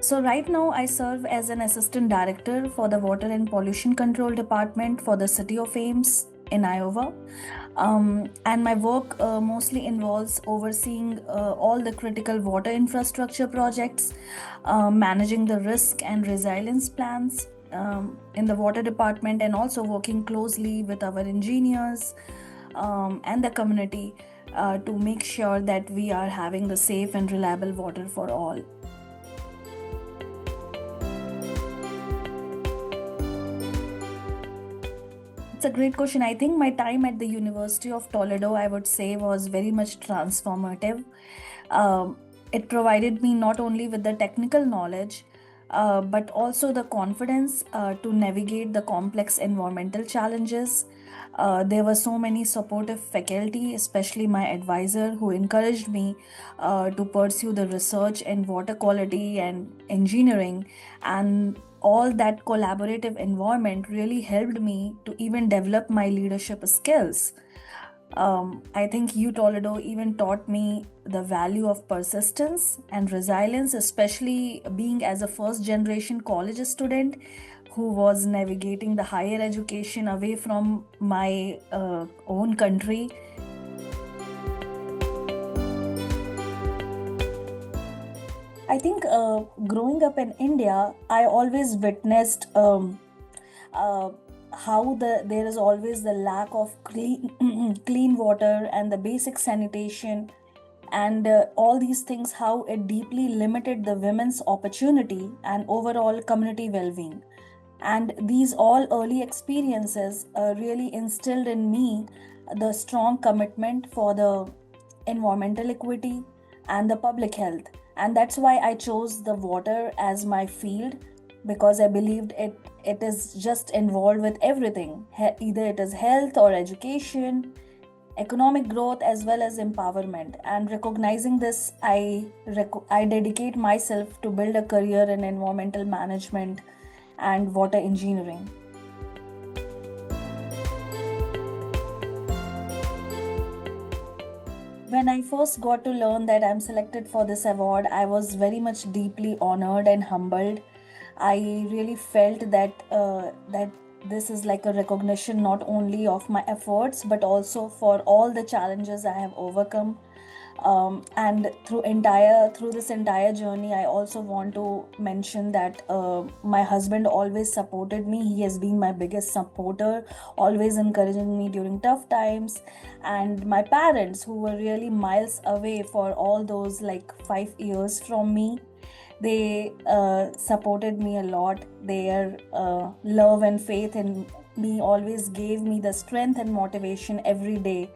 So right now I serve as an assistant director for the Water and Pollution Control Department for the City of Ames in Iowa. And my work mostly involves overseeing all the critical water infrastructure projects, managing the risk and resilience plans in the water department, and also working closely with our engineers and the community to make sure that we are having the safe and reliable water for all. It's a great question. I think my time at the University of Toledo, I would say, was very much transformative. Um, it provided me not only with the technical knowledge, but also the confidence to navigate the complex environmental challenges. There were so many supportive faculty, especially my advisor, who encouraged me to pursue the research in water quality and engineering. And all that collaborative environment really helped me to even develop my leadership skills. I think U Toledo even taught me the value of persistence and resilience, especially being as a first generation college student who was navigating the higher education away from my own country. I think growing up in India, I always witnessed uh, how there is always the lack of clean clean water and the basic sanitation, and all these things, how it deeply limited the women's opportunity and overall community well-being. And these all early experiences really instilled in me the strong commitment for the environmental equity and the public health. And that's why I chose the water as my field, because I believed it is just involved with everything. Either it is health or education, economic growth, as well as empowerment. And recognizing this, I dedicate myself to build a career in environmental management and water engineering. When I first got to learn that I'm selected for this award, I was very much deeply honored and humbled. I really felt that this is like a recognition not only of my efforts but also for all the challenges I have overcome. And through this entire journey, I also want to mention that my husband always supported me. He has been my biggest supporter, always encouraging me during tough times. And my parents, who were really miles away for all those like 5 years from me, they supported me a lot. Their love and faith in me always gave me the strength and motivation every day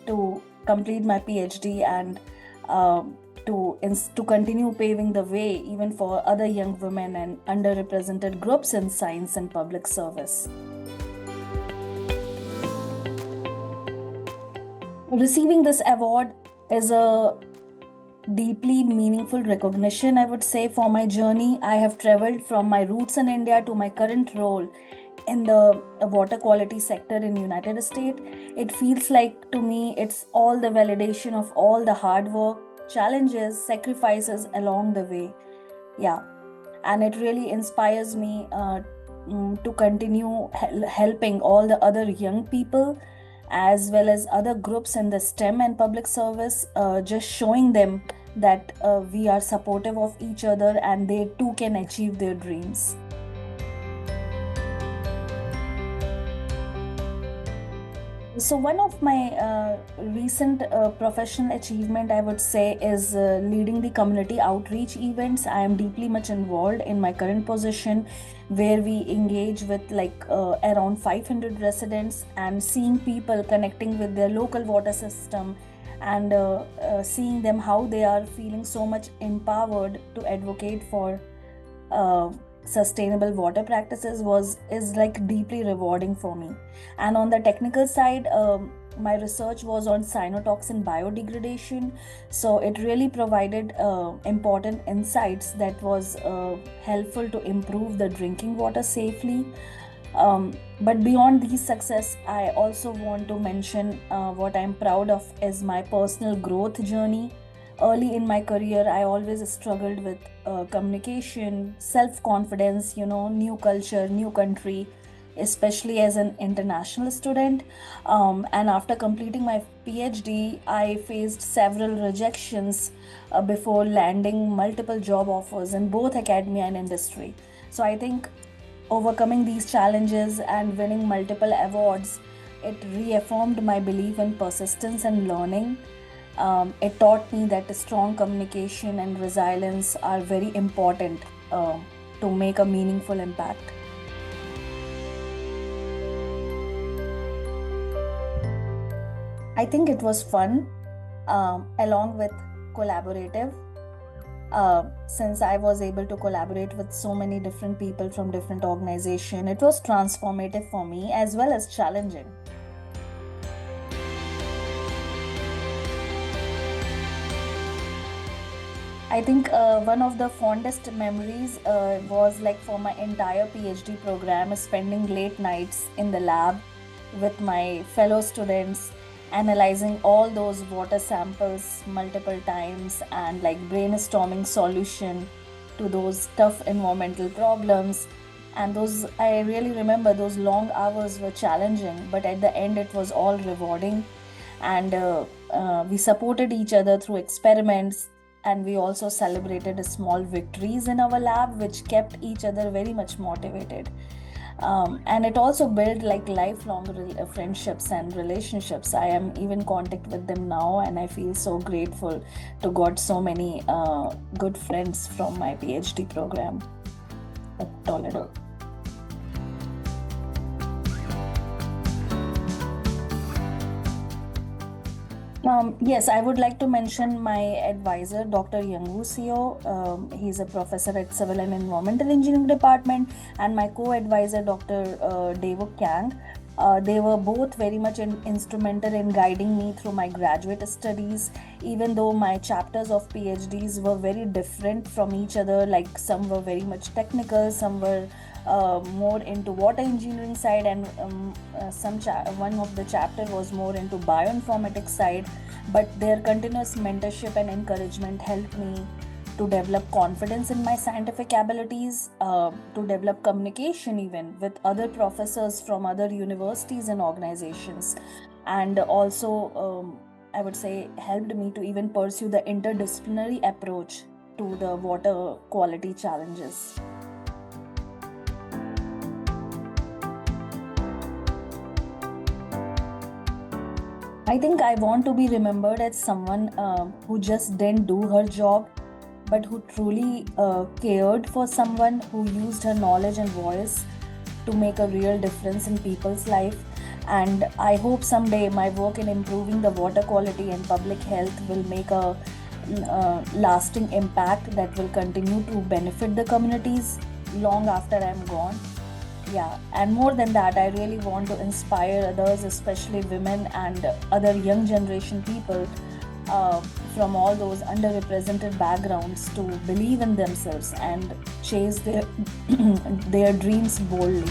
to complete my PhD and to continue paving the way even for other young women and underrepresented groups in science and public service. Receiving this award is a deeply meaningful recognition, I would say, for my journey. I have traveled from my roots in India to my current role in the water quality sector in United States. It feels like to me it's all the validation of all the hard work, challenges, sacrifices along the way. Yeah, and it really inspires me to continue helping all the other young people as well as other groups in the STEM and public service, just showing them that we are supportive of each other and they too can achieve their dreams. So one of my recent professional achievement, I would say, is leading the community outreach events. I am deeply much involved in my current position, where we engage with like around 500 residents and seeing people connecting with their local water system, and seeing them how they are feeling so much empowered to advocate for uh, sustainable water practices was is like deeply rewarding for me. And on the technical side, my research was on cyanotoxin biodegradation, so it really provided important insights that was helpful to improve the drinking water safely. But beyond these success, I also want to mention what I'm proud of is my personal growth journey. early in my career, I always struggled with communication, self confidence, new culture, new country, especially as an international student. And after completing my PhD, I faced several rejections before landing multiple job offers in both academia and industry. So I think overcoming these challenges and winning multiple awards, it reaffirmed my belief in persistence and learning. It taught me that strong communication and resilience are very important to make a meaningful impact. I think it was fun, along with collaborative. Since I was able to collaborate with so many different people from different organizations, it was transformative for me as well as challenging. I think one of the fondest memories was like for my entire PhD program, spending late nights in the lab with my fellow students, analyzing all those water samples multiple times and like brainstorming solution to those tough environmental problems. And those, I really remember those long hours were challenging, but at the end it was all rewarding. And we supported each other through experiments, and we also celebrated small victories in our lab, which kept each other very much motivated. And it also built like lifelong friendships and relationships. I am even in contact with them now, and I feel so grateful to got so many good friends from my PhD program at Toledo. Yes, I would like to mention my advisor, Dr. Youngwoo Seo. He's a professor at Civil and Environmental Engineering Department, and my co-advisor, Dr. Daewoo Kang. They were both very much instrumental in guiding me through my graduate studies, even though my chapters of PhDs were very different from each other. Like some were very much technical, some were more into water engineering side, and one of the chapter was more into bioinformatics side. But their continuous mentorship and encouragement helped me to develop confidence in my scientific abilities, to develop communication even with other professors from other universities and organizations, and also I would say helped me to even pursue the interdisciplinary approach to the water quality challenges. I think I want to be remembered as someone who just didn't do her job, but who truly cared for someone, who used her knowledge and voice to make a real difference in people's life. And I hope someday my work in improving the water quality and public health will make a lasting impact that will continue to benefit the communities long after I'm gone. Yeah, and more than that, I really want to inspire others, especially women and other young generation people uh, from all those underrepresented backgrounds, to believe in themselves and chase their their dreams boldly.